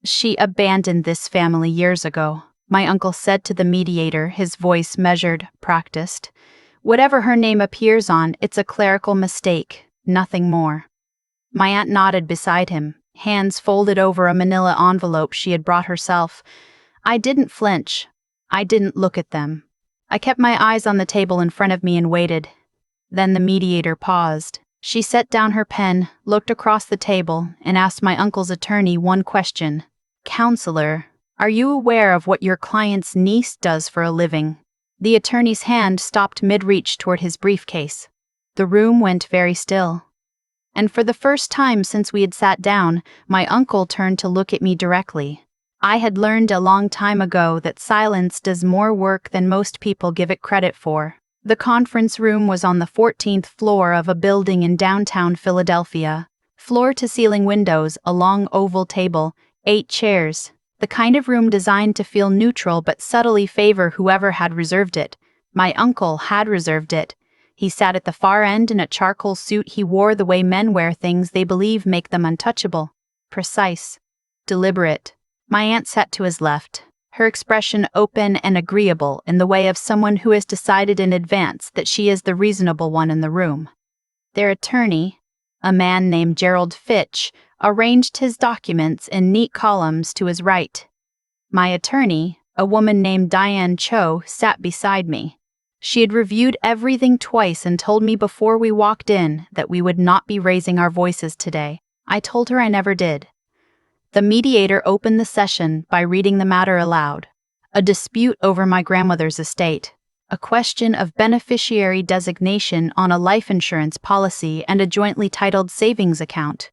She abandoned this family years ago, my uncle said to the mediator, his voice measured, practiced. Whatever her name appears on, it's a clerical mistake, nothing more. My aunt nodded beside him, hands folded over a manila envelope she had brought herself. I didn't flinch. I didn't look at them. I kept my eyes on the table in front of me and waited. Then the mediator paused. She set down her pen, looked across the table, and asked my uncle's attorney one question. "Counselor, are you aware of what your client's niece does for a living?" The attorney's hand stopped mid-reach toward his briefcase. The room went very still. And for the first time since we had sat down, my uncle turned to look at me directly. I had learned a long time ago that silence does more work than most people give it credit for. The conference room was on the 14th floor of a building in downtown Philadelphia. Floor-to-ceiling windows, a long oval table, 8 chairs. The kind of room designed to feel neutral but subtly favor whoever had reserved it. My uncle had reserved it. He sat at the far end in a charcoal suit he wore the way men wear things they believe make them untouchable. Precise. Deliberate. My aunt sat to his left, her expression open and agreeable in the way of someone who has decided in advance that she is the reasonable one in the room. Their attorney, a man named Gerald Fitch, arranged his documents in neat columns to his right. My attorney, a woman named Diane Cho, sat beside me. She had reviewed everything twice and told me before we walked in that we would not be raising our voices today. I told her I never did. The mediator opened the session by reading the matter aloud. A dispute over my grandmother's estate. A question of beneficiary designation on a life insurance policy and a jointly titled savings account.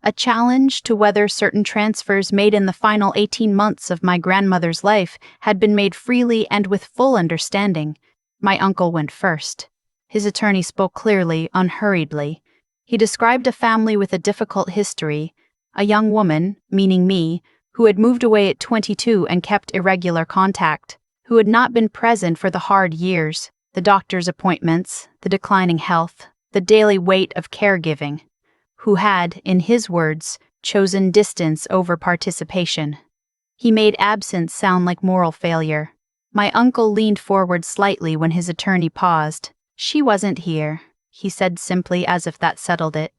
A challenge to whether certain transfers made in the final 18 months of my grandmother's life had been made freely and with full understanding. My uncle went first. His attorney spoke clearly, unhurriedly. He described a family with a difficult history, a young woman, meaning me, who had moved away at 22 and kept irregular contact, who had not been present for the hard years, the doctor's appointments, the declining health, the daily weight of caregiving, who had, in his words, chosen distance over participation. He made absence sound like moral failure. My uncle leaned forward slightly when his attorney paused. "She wasn't here," he said simply, as if that settled it.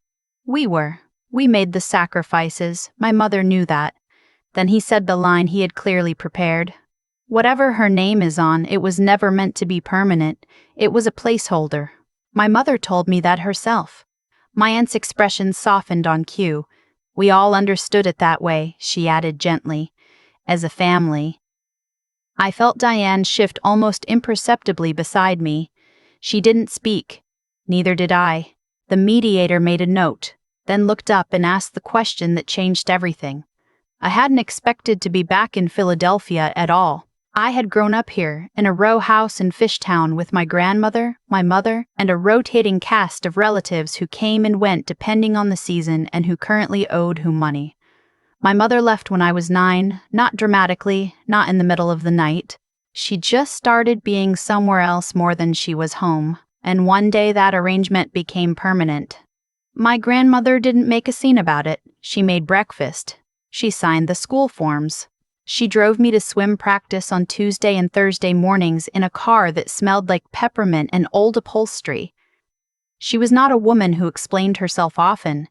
"We were. We made the sacrifices. My mother knew that." Then he said the line he had clearly prepared. "Whatever her name is on, it was never meant to be permanent. It was a placeholder. My mother told me that herself." My aunt's expression softened on cue. "We all understood it that way," she added gently. "As a family." I felt Diane shift almost imperceptibly beside me. She didn't speak. Neither did I. The mediator made a note, then looked up and asked the question that changed everything. I hadn't expected to be back in Philadelphia at all. I had grown up here, in a row house in Fishtown with my grandmother, my mother, and a rotating cast of relatives who came and went depending on the season and who currently owed who money. My mother left when I was 9, not dramatically, not in the middle of the night. She just started being somewhere else more than she was home, and one day that arrangement became permanent. My grandmother didn't make a scene about it. She made breakfast. She signed the school forms. She drove me to swim practice on Tuesday and Thursday mornings in a car that smelled like peppermint and old upholstery. She was not a woman who explained herself often,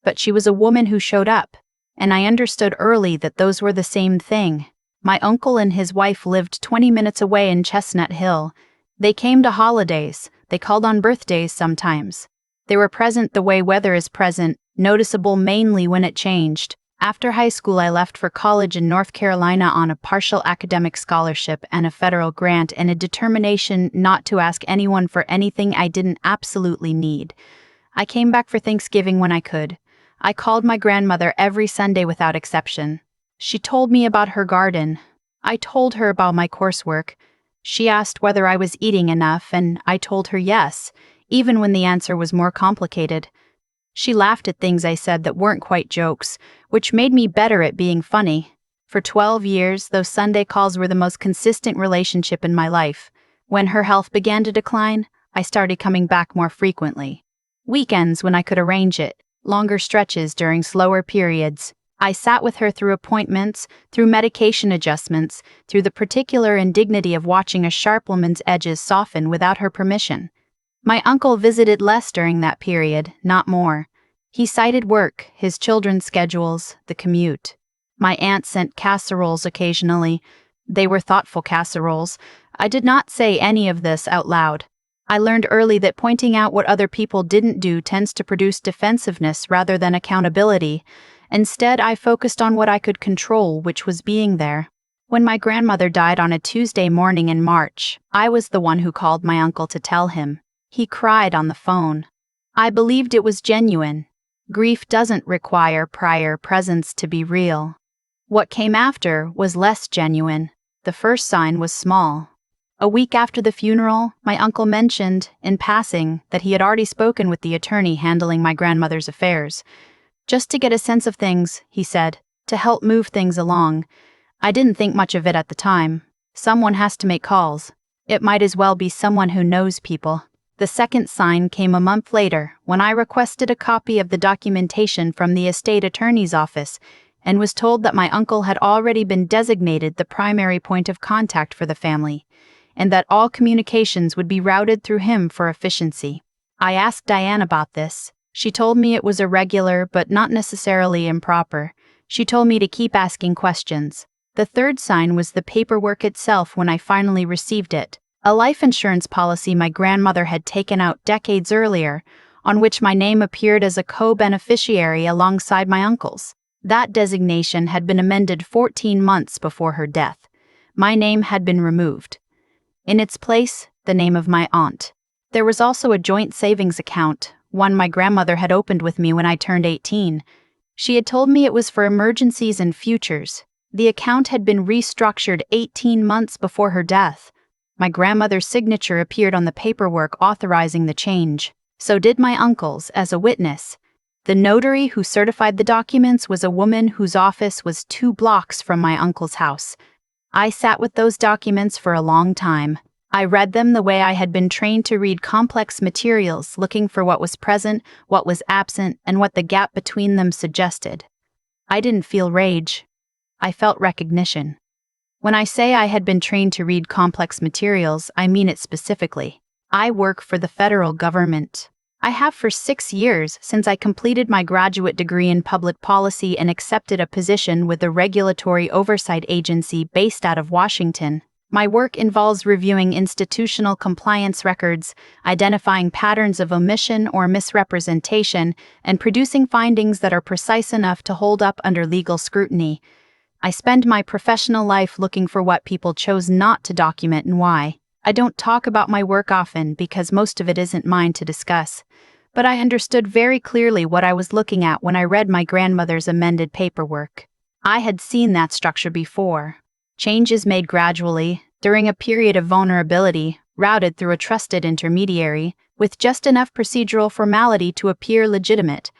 but she was a woman who showed up, and I understood early that those were the same thing. My uncle and his wife lived 20 minutes away in Chestnut Hill. They came to holidays. They called on birthdays sometimes. They were present the way weather is present, noticeable mainly when it changed. After high school, I left for college in North Carolina on a partial academic scholarship and a federal grant and a determination not to ask anyone for anything I didn't absolutely need. I came back for Thanksgiving when I could. I called my grandmother every Sunday without exception. She told me about her garden. I told her about my coursework. She asked whether I was eating enough, and I told her yes, even when the answer was more complicated. She laughed at things I said that weren't quite jokes, which made me better at being funny. For 12 years, those Sunday calls were the most consistent relationship in my life. When her health began to decline, I started coming back more frequently. Weekends when I could arrange it, longer stretches during slower periods. I sat with her through appointments, through medication adjustments, through the particular indignity of watching a sharp woman's edges soften without her permission. My uncle visited less during that period, not more. He cited work, his children's schedules, the commute. My aunt sent casseroles occasionally. They were thoughtful casseroles. I did not say any of this out loud. I learned early that pointing out what other people didn't do tends to produce defensiveness rather than accountability. Instead, I focused on what I could control, which was being there. When my grandmother died on a Tuesday morning in March, I was the one who called my uncle to tell him. He cried on the phone. I believed it was genuine. Grief doesn't require prior presence to be real. What came after was less genuine. The first sign was small. A week after the funeral, my uncle mentioned, in passing, that he had already spoken with the attorney handling my grandmother's affairs. Just to get a sense of things, he said, to help move things along. I didn't think much of it at the time. Someone has to make calls. It might as well be someone who knows people. The second sign came a month later, when I requested a copy of the documentation from the estate attorney's office and was told that my uncle had already been designated the primary point of contact for the family, and that all communications would be routed through him for efficiency. I asked Diane about this. She told me it was irregular, but not necessarily improper. She told me to keep asking questions. The third sign was the paperwork itself when I finally received it. A life insurance policy my grandmother had taken out decades earlier, on which my name appeared as a co-beneficiary alongside my uncle's. That designation had been amended 14 months before her death. My name had been removed. In its place, the name of my aunt. There was also a joint savings account, one my grandmother had opened with me when I turned 18. She had told me it was for emergencies and futures. The account had been restructured 18 months before her death. My grandmother's signature appeared on the paperwork authorizing the change. So did my uncle's, as a witness. The notary who certified the documents was a woman whose office was 2 blocks from my uncle's house. I sat with those documents for a long time. I read them the way I had been trained to read complex materials, looking for what was present, what was absent, and what the gap between them suggested. I didn't feel rage. I felt recognition. When I say I had been trained to read complex materials, I mean it specifically. I work for the federal government. I have for 6 years since I completed my graduate degree in public policy and accepted a position with a regulatory oversight agency based out of Washington. My work involves reviewing institutional compliance records, identifying patterns of omission or misrepresentation, and producing findings that are precise enough to hold up under legal scrutiny. I spend my professional life looking for what people chose not to document and why. I don't talk about my work often because most of it isn't mine to discuss. But I understood very clearly what I was looking at when I read my grandmother's amended paperwork. I had seen that structure before. Changes made gradually, during a period of vulnerability, routed through a trusted intermediary, with just enough procedural formality to appear legitimate.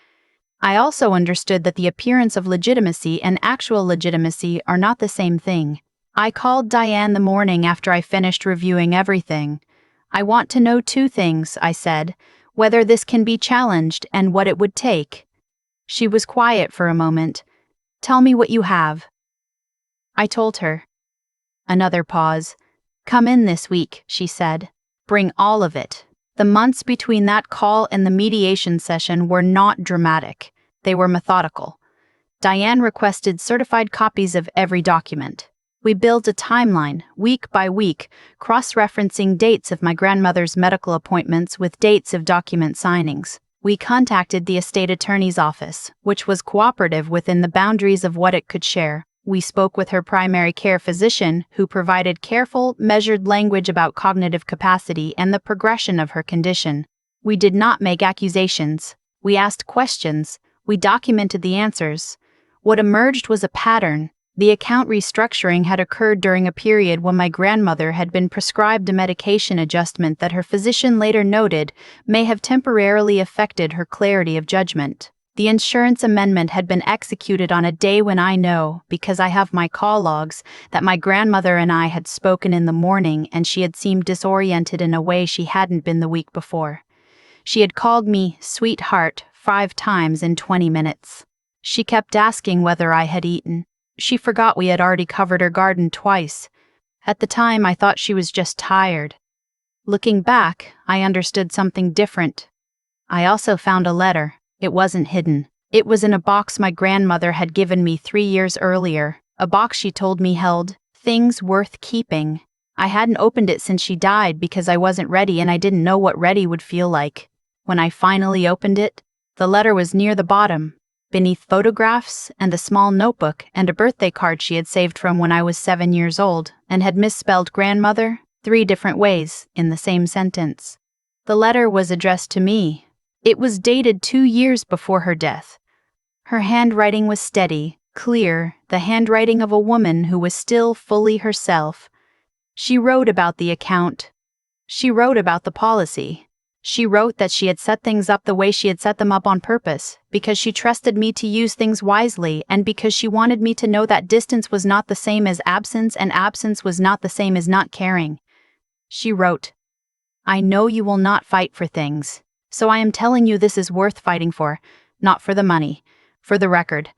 I also understood that the appearance of legitimacy and actual legitimacy are not the same thing. I called Diane the morning after I finished reviewing everything. I want to know 2 things, I said, whether this can be challenged and what it would take. She was quiet for a moment. Tell me what you have. I told her. Another pause. Come in this week, she said. Bring all of it. The months between that call and the mediation session were not dramatic. They were methodical. Diane requested certified copies of every document. We built a timeline, week by week, cross-referencing dates of my grandmother's medical appointments with dates of document signings. We contacted the estate attorney's office, which was cooperative within the boundaries of what it could share. We spoke with her primary care physician, who provided careful, measured language about cognitive capacity and the progression of her condition. We did not make accusations. We asked questions. We documented the answers. What emerged was a pattern. The account restructuring had occurred during a period when my grandmother had been prescribed a medication adjustment that her physician later noted may have temporarily affected her clarity of judgment. The insurance amendment had been executed on a day when I know, because I have my call logs, that my grandmother and I had spoken in the morning and she had seemed disoriented in a way she hadn't been the week before. She had called me sweetheart 5 times in 20 minutes. She kept asking whether I had eaten. She forgot we had already covered her garden twice. At the time, I thought she was just tired. Looking back, I understood something different. I also found a letter. It wasn't hidden. It was in a box my grandmother had given me 3 years earlier, a box she told me held things worth keeping. I hadn't opened it since she died because I wasn't ready and I didn't know what ready would feel like. When I finally opened it, the letter was near the bottom, beneath photographs and a small notebook and a birthday card she had saved from when I was 7 years old and had misspelled grandmother 3 different ways in the same sentence. The letter was addressed to me. It was dated 2 years before her death. Her handwriting was steady, clear, the handwriting of a woman who was still fully herself. She wrote about the account. She wrote about the policy. She wrote that she had set things up the way she had set them up on purpose, because she trusted me to use things wisely and because she wanted me to know that distance was not the same as absence and absence was not the same as not caring. She wrote, "I know you will not fight for things, so I am telling you this is worth fighting for, not for the money, for the record."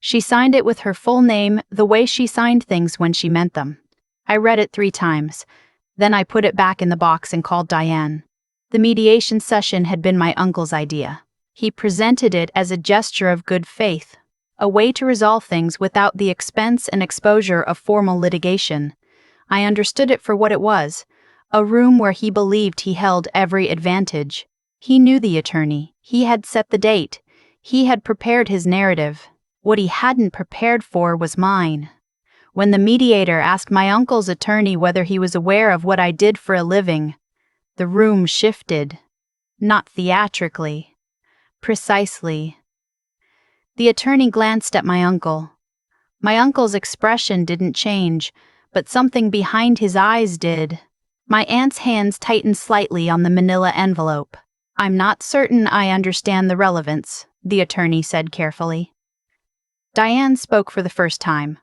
She signed it with her full name, the way she signed things when she meant them. I read it 3 times. Then I put it back in the box and called Diane. The mediation session had been my uncle's idea. He presented it as a gesture of good faith, a way to resolve things without the expense and exposure of formal litigation. I understood it for what it was, a room where he believed he held every advantage. He knew the attorney. He had set the date. He had prepared his narrative. What he hadn't prepared for was mine. When the mediator asked my uncle's attorney whether he was aware of what I did for a living, the room shifted. Not theatrically. Precisely. The attorney glanced at my uncle. My uncle's expression didn't change, but something behind his eyes did. My aunt's hands tightened slightly on the manila envelope. "I'm not certain I understand the relevance," the attorney said carefully. Diane spoke for the first time.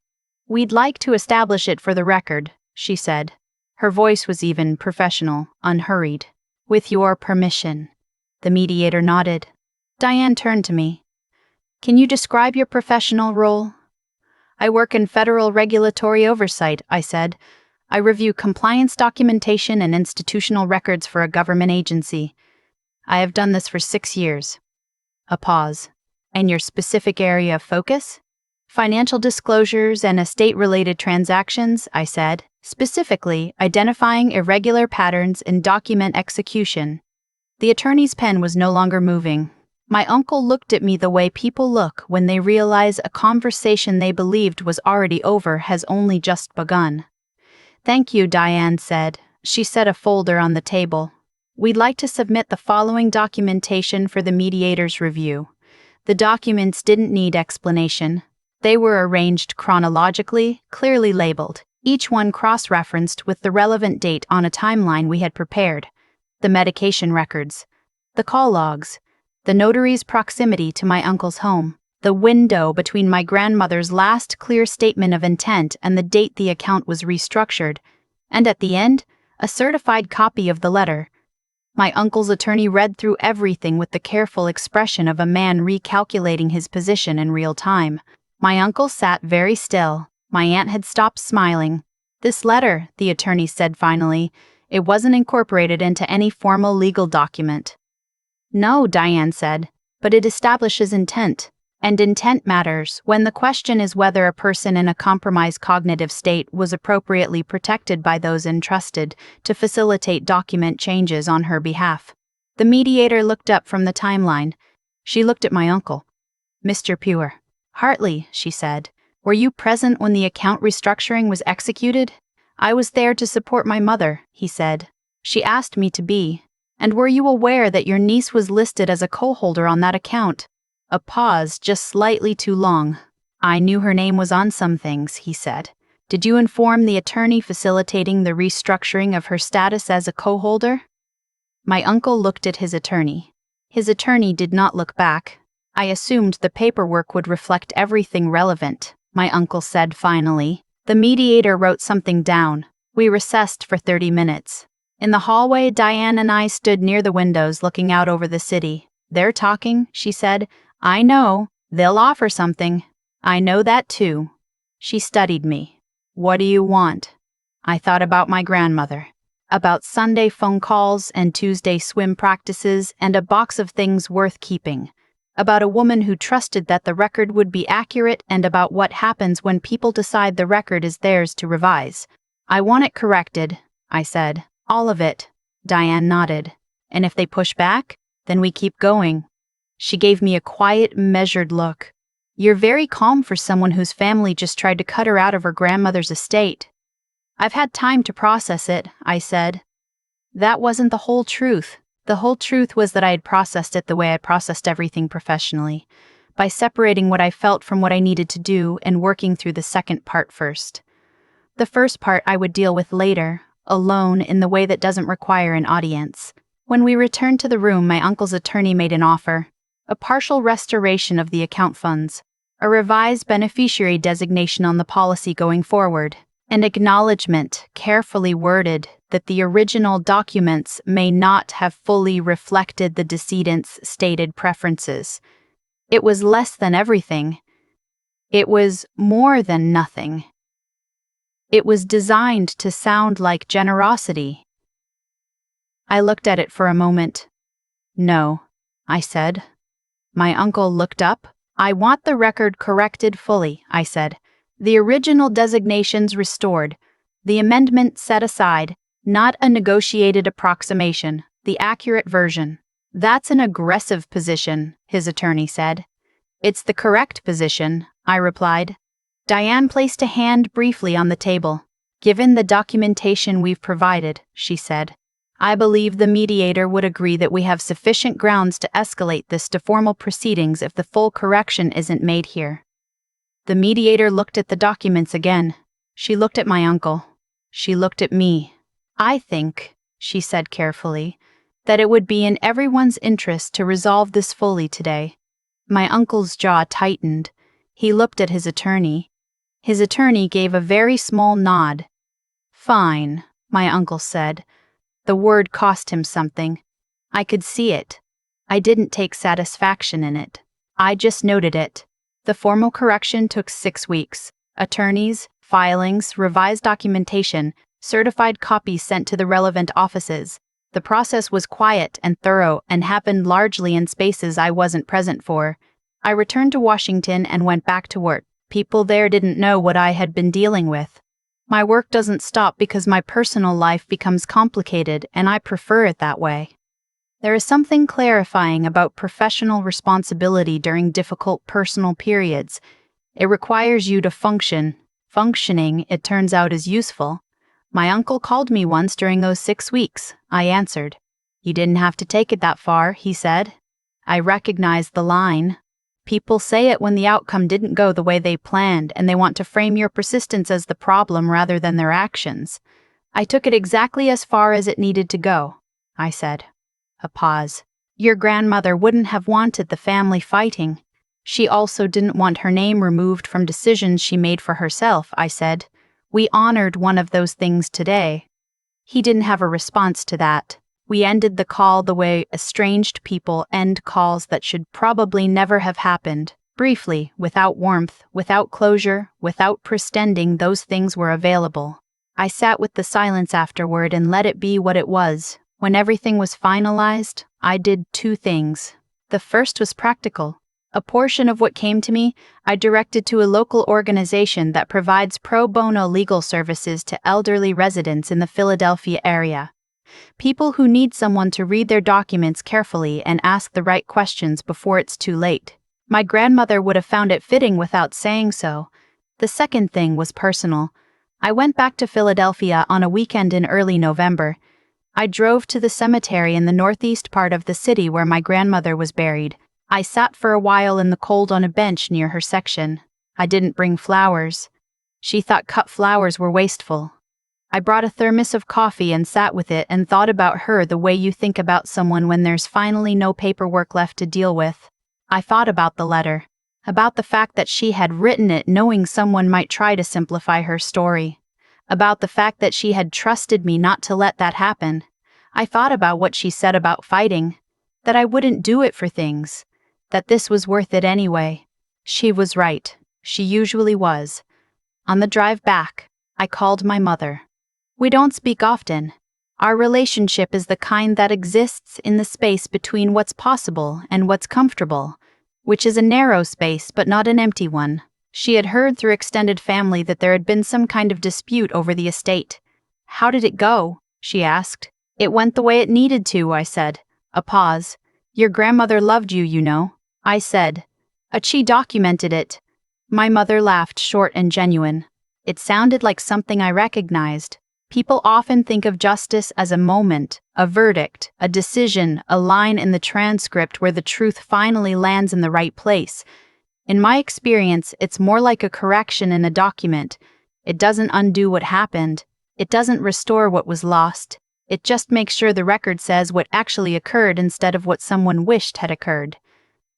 "We'd like to establish it for the record," she said. Her voice was even professional, unhurried. "With your permission." The mediator nodded. Diane turned to me. "Can you describe your professional role?" "I work in federal regulatory oversight," I said. "I review compliance documentation and institutional records for a government agency. I have done this for 6 years." A pause. "And your specific area of focus?" "Financial disclosures and estate-related transactions," I said, "specifically identifying irregular patterns in document execution." The attorney's pen was no longer moving. My uncle looked at me the way people look when they realize a conversation they believed was already over has only just begun. "Thank you," Diane said. She set a folder on the table. "We'd like to submit the following documentation for the mediator's review." The documents didn't need explanation. They were arranged chronologically, clearly labeled, each one cross-referenced with the relevant date on a timeline we had prepared. The medication records, the call logs, the notary's proximity to my uncle's home, the window between my grandmother's last clear statement of intent and the date the account was restructured, and at the end, a certified copy of the letter. My uncle's attorney read through everything with the careful expression of a man recalculating his position in real time. My uncle sat very still. My aunt had stopped smiling. "This letter," the attorney said finally, "it wasn't incorporated into any formal legal document." "No," Diane said, "but it establishes intent. And intent matters when the question is whether a person in a compromised cognitive state was appropriately protected by those entrusted to facilitate document changes on her behalf." The mediator looked up from the timeline. She looked at my uncle. "Mr. Pure. Hartley," she said, "were you present when the account restructuring was executed?" "I was there to support my mother," he said. "She asked me to be." "And were you aware that your niece was listed as a co-holder on that account?" A pause, just slightly too long. "I knew her name was on some things," he said. "Did you inform the attorney facilitating the restructuring of her status as a co-holder?" My uncle looked at his attorney. His attorney did not look back. "I assumed the paperwork would reflect everything relevant," my uncle said finally. The mediator wrote something down. We recessed for 30 minutes. In the hallway, Diane and I stood near the windows looking out over the city. "They're talking," she said. "I know. They'll offer something. I know that too. She studied me. What do you want? I thought about my grandmother. About Sunday phone calls and Tuesday swim practices and a box of things worth keeping. About a woman who trusted that the record would be accurate and about what happens when people decide the record is theirs to revise. I want it corrected, I said. All of it. Diane nodded. And if they push back, then we keep going. She gave me a quiet, measured look. You're very calm for someone whose family just tried to cut her out of her grandmother's estate. I've had time to process it, I said. That wasn't the whole truth. The whole truth was that I had processed it the way I processed everything professionally, by separating what I felt from what I needed to do and working through the second part first. The first part I would deal with later, alone in the way that doesn't require an audience. When we returned to the room, my uncle's attorney made an offer. A partial restoration of the account funds, a revised beneficiary designation on the policy going forward, an acknowledgement, carefully worded, that the original documents may not have fully reflected the decedent's stated preferences. It was less than everything. It was more than nothing. It was designed to sound like generosity. I looked at it for a moment. No, I said. My uncle looked up. I want the record corrected fully, I said. The original designations restored. The amendment set aside. Not a negotiated approximation, the accurate version. That's an aggressive position, his attorney said. It's the correct position, I replied. Diane placed a hand briefly on the table. Given the documentation we've provided, she said, I believe the mediator would agree that we have sufficient grounds to escalate this to formal proceedings if the full correction isn't made here. The mediator looked at the documents again. She looked at my uncle. She looked at me. I think, she said carefully, that it would be in everyone's interest to resolve this fully today. My uncle's jaw tightened. He looked at his attorney. His attorney gave a very small nod. Fine, my uncle said. The word cost him something. I could see it. I didn't take satisfaction in it. I just noted it. The formal correction took 6 weeks. Attorneys, filings, revised documentation, certified copies sent to the relevant offices. The process was quiet and thorough and happened largely in spaces I wasn't present for. I returned to Washington and went back to work. People there didn't know what I had been dealing with. My work doesn't stop because my personal life becomes complicated, and I prefer it that way. There is something clarifying about professional responsibility during difficult personal periods. It requires you to function. Functioning, it turns out, is useful. My uncle called me once during those 6 weeks, I answered. You didn't have to take it that far, he said. I recognized the line. People say it when the outcome didn't go the way they planned, and they want to frame your persistence as the problem rather than their actions. I took it exactly as far as it needed to go, I said. A pause. Your grandmother wouldn't have wanted the family fighting. She also didn't want her name removed from decisions she made for herself, I said. We honored one of those things today. He didn't have a response to that. We ended the call the way estranged people end calls that should probably never have happened. Briefly, without warmth, without closure, without pretending those things were available. I sat with the silence afterward and let it be what it was. When everything was finalized, I did 2 things. The first was practical. A portion of what came to me, I directed to a local organization that provides pro bono legal services to elderly residents in the Philadelphia area. People who need someone to read their documents carefully and ask the right questions before it's too late. My grandmother would have found it fitting without saying so. The second thing was personal. I went back to Philadelphia on a weekend in early November. I drove to the cemetery in the northeast part of the city where my grandmother was buried. I sat for a while in the cold on a bench near her section. I didn't bring flowers. She thought cut flowers were wasteful. I brought a thermos of coffee and sat with it and thought about her the way you think about someone when there's finally no paperwork left to deal with. I thought about the letter, about the fact that she had written it knowing someone might try to simplify her story, about the fact that she had trusted me not to let that happen. I thought about what she said about fighting, that I wouldn't do it for things, that this was worth it anyway. She was right. She usually was. On the drive back, I called my mother. We don't speak often. Our relationship is the kind that exists in the space between what's possible and what's comfortable, which is a narrow space but not an empty one. She had heard through extended family that there had been some kind of dispute over the estate. How did it go? She asked. It went the way it needed to, I said. A pause. Your grandmother loved you, you know, I said. She documented it. My mother laughed, short and genuine. It sounded like something I recognized. People often think of justice as a moment, a verdict, a decision, a line in the transcript where the truth finally lands in the right place. In my experience, it's more like a correction in a document. It doesn't undo what happened. It doesn't restore what was lost. It just makes sure the record says what actually occurred instead of what someone wished had occurred.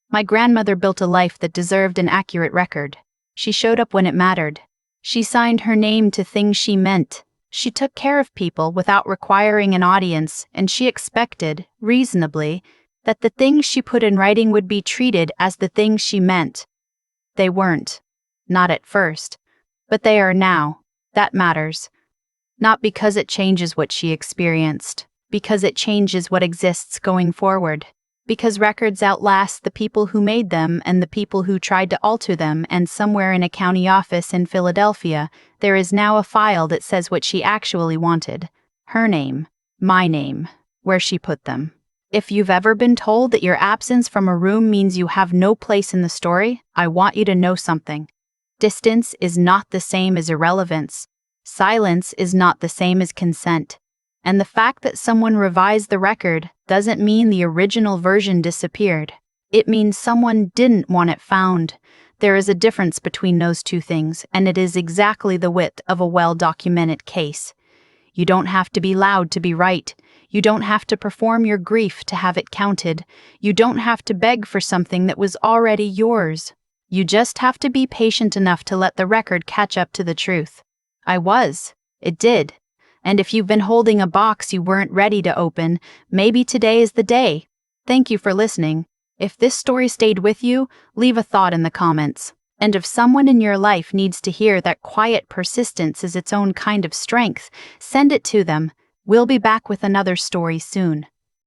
My grandmother built a life that deserved an accurate record. She showed up when it mattered. She signed her name to things she meant. She took care of people without requiring an audience, and she expected, reasonably, that the things she put in writing would be treated as the things she meant. They weren't. Not at first. But they are now. That matters. Not because it changes what she experienced, because it changes what exists going forward. Because records outlast the people who made them and the people who tried to alter them, and somewhere in a county office in Philadelphia, there is now a file that says what she actually wanted. Her name, my name, where she put them. If you've ever been told that your absence from a room means you have no place in the story, I want you to know something. Distance is not the same as irrelevance. Silence is not the same as consent. And the fact that someone revised the record doesn't mean the original version disappeared. It means someone didn't want it found. There is a difference between those two things, and it is exactly the width of a well-documented case. You don't have to be loud to be right. You don't have to perform your grief to have it counted. You don't have to beg for something that was already yours. You just have to be patient enough to let the record catch up to the truth. I was. It did. And if you've been holding a box you weren't ready to open, maybe today is the day. Thank you for listening. If this story stayed with you, leave a thought in the comments. And if someone in your life needs to hear that quiet persistence is its own kind of strength, send it to them. We'll be back with another story soon.